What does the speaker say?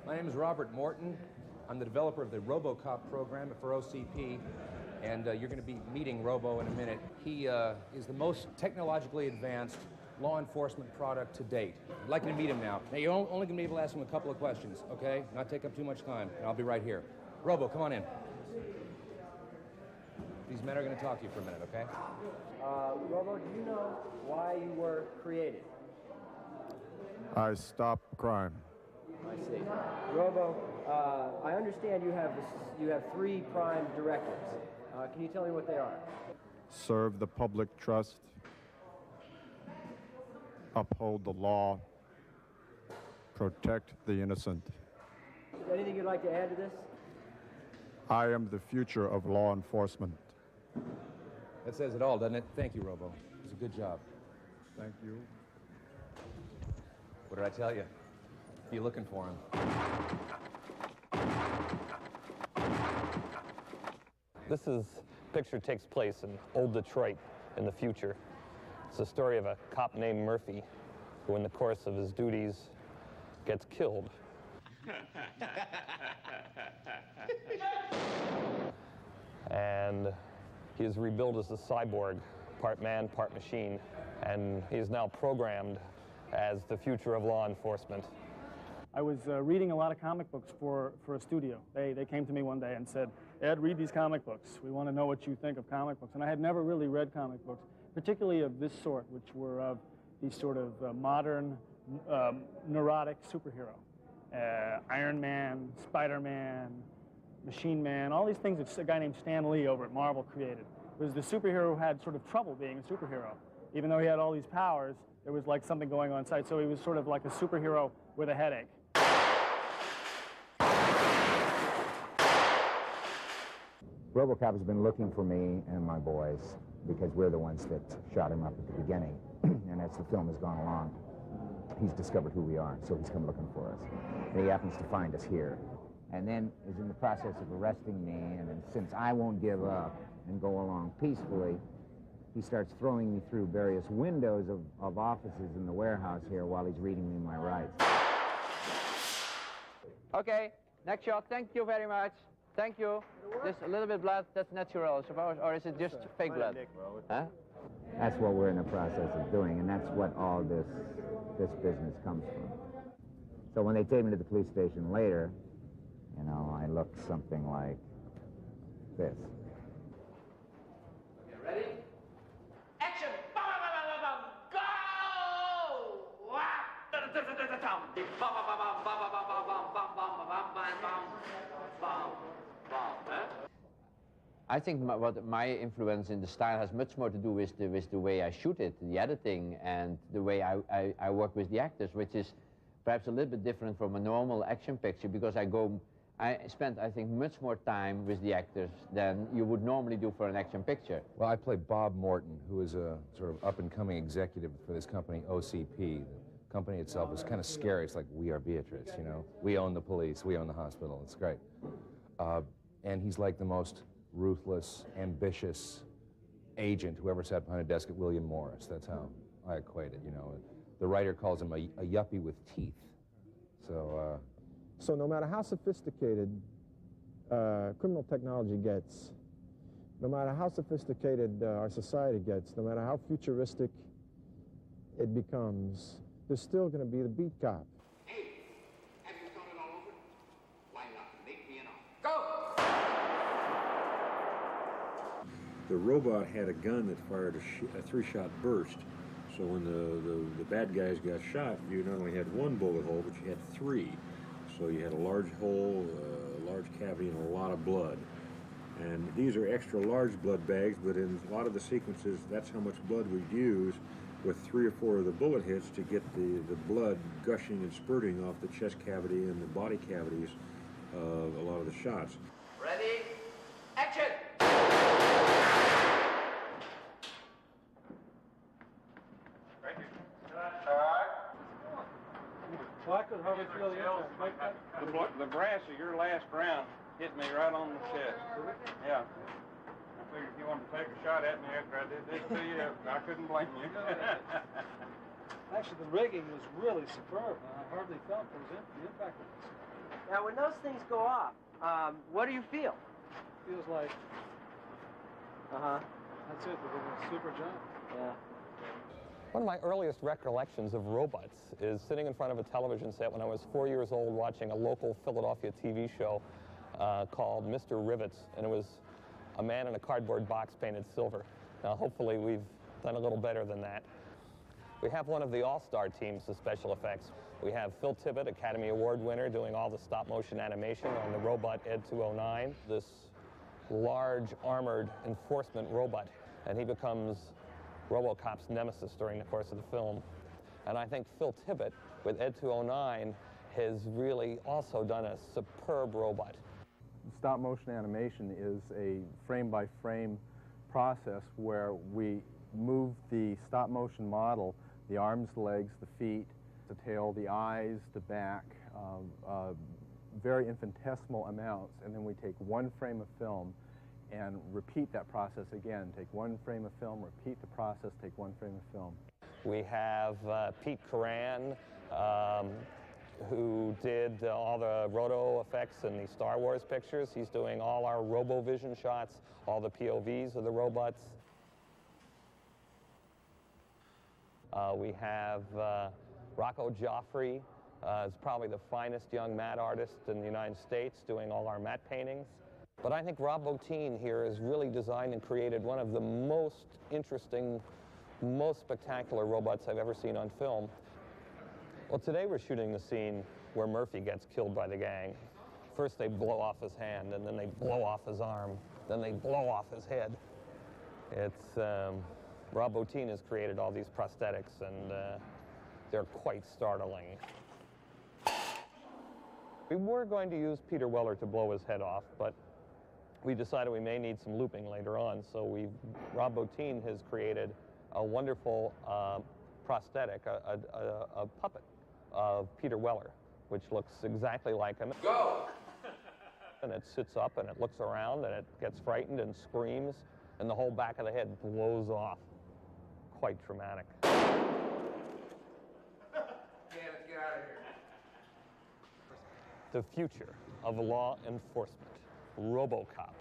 My name is Robert Morton. I'm the developer of the Robocop program for OCP, and you're going to be meeting Robo in a minute. He is the most technologically advanced law enforcement product to date. I'd like you to meet him now. Now, you're only going to be able to ask him a couple of questions, okay? Not take up too much time, and I'll be right here. Robo, come on in. These men are going to talk to you for a minute, okay? Robo, do you know why you were created? I stop crime. I see. Robo, I understand you have three prime directives. Can you tell me what they are? Serve the public trust. Uphold the law. Protect the innocent. Anything you'd like to add to this? I am the future of law enforcement. That says it all, doesn't it? Thank you, Robo. It was a good job. Thank you. What did I tell you? Be looking for him. Picture takes place in old Detroit in the future. It's the story of a cop named Murphy who in the course of his duties gets killed. And he is rebuilt as a cyborg, part man, part machine, and he is now programmed as the future of law enforcement. I was reading a lot of comic books for a studio. They came to me one day and said, Ed, read these comic books. We want to know what you think of comic books. And I had never really read comic books, particularly of this sort, which were of these sort of modern, neurotic superhero. Iron Man, Spider-Man, Machine Man, all these things that a guy named Stan Lee over at Marvel created. It was the superhero who had sort of trouble being a superhero. Even though he had all these powers, there was like something going on inside. So he was sort of like a superhero with a headache. Robocop has been looking for me and my boys because we're the ones that shot him up at the beginning. And as the film has gone along, he's discovered who we are, so he's come looking for us. And he happens to find us here. And then is in the process of arresting me, and then, since I won't give up and go along peacefully, he starts throwing me through various windows of offices in the warehouse here while he's reading me my rights. Okay, next shot. Thank you very much. Thank you. Just a little bit blood, that's natural, I suppose, or is it just fake blood? Huh? That's what we're in the process of doing, and that's what all this business comes from. So when they take me to the police station later, you know, I look something like this. You ready? Action! I think what my influence in the style has much more to do with the way I shoot it, the editing, and the way I work with the actors, which is perhaps a little bit different from a normal action picture, because I spent, I think, much more time with the actors than you would normally do for an action picture. Well, I play Bob Morton, who is a sort of up-and-coming executive for this company, OCP. The company itself is kind of scary. It's like, we are Beatrice, you know? We own the police, we own the hospital. It's great. And he's like the most ruthless, ambitious agent who ever sat behind a desk at William Morris. That's how I equate it, you know? The writer calls him a yuppie with teeth. So no matter how sophisticated criminal technology gets, no matter how sophisticated our society gets, no matter how futuristic it becomes, there's still going to be the beat cop. Hey, have you thought it all over? Why not make me an offer? Go! The robot had a gun that fired a three-shot burst. So when the bad guys got shot, you not only had one bullet hole, but you had three. So you had a large hole, a large cavity, and a lot of blood. And these are extra large blood bags, but in a lot of the sequences, that's how much blood we'd use with 3 or 4 of the bullet hits to get the blood gushing and spurting off the chest cavity and the body cavities of a lot of the shots. Ready? Action! Well, I could hardly feel the brass of your last round hit me right on the chest. Yeah. I figured if you wanted to take a shot at me after I did this to you, I couldn't blame you. Actually, the rigging was really superb. I hardly felt the impact of this. Now, when those things go off, what do you feel? Feels like, Uh-huh. that's it, we're doing a super job. Yeah. One of my earliest recollections of robots is sitting in front of a television set when I was 4 years old watching a local Philadelphia TV show called Mr. Rivets, and it was a man in a cardboard box painted silver. Now, hopefully we've done a little better than that. We have one of the all-star teams of special effects. We have Phil Tippett, Academy Award winner, doing all the stop-motion animation on the robot Ed 209, this large armored enforcement robot, and he becomes Robocop's nemesis during the course of the film. And I think Phil Tippett, with Ed 209, has really also done a superb robot. Stop motion animation is a frame-by-frame process where we move the stop motion model, the arms, the legs, the feet, the tail, the eyes, the back, very infinitesimal amounts, and then we take one frame of film and repeat that process again. Take one frame of film, repeat the process, take one frame of film. We have Pete Coran, who did all the roto effects in the Star Wars pictures. He's doing all our RoboVision shots, all the POVs of the robots. We have Rocco Joffrey, is probably the finest young matte artist in the United States, doing all our matte paintings. But I think Rob Bottin here has really designed and created one of the most interesting, most spectacular robots I've ever seen on film. Well, today we're shooting the scene where Murphy gets killed by the gang. First they blow off his hand, and then they blow off his arm, then they blow off his head. It's, Rob Bottin has created all these prosthetics, and they're quite startling. We were going to use Peter Weller to blow his head off, but we decided we may need some looping later on, so Rob Bottin has created a wonderful prosthetic, a puppet of Peter Weller, which looks exactly like him. Go! And it sits up and it looks around and it gets frightened and screams, and the whole back of the head blows off. Quite traumatic. Yeah, let's get out of here. The future of law enforcement, Robocop.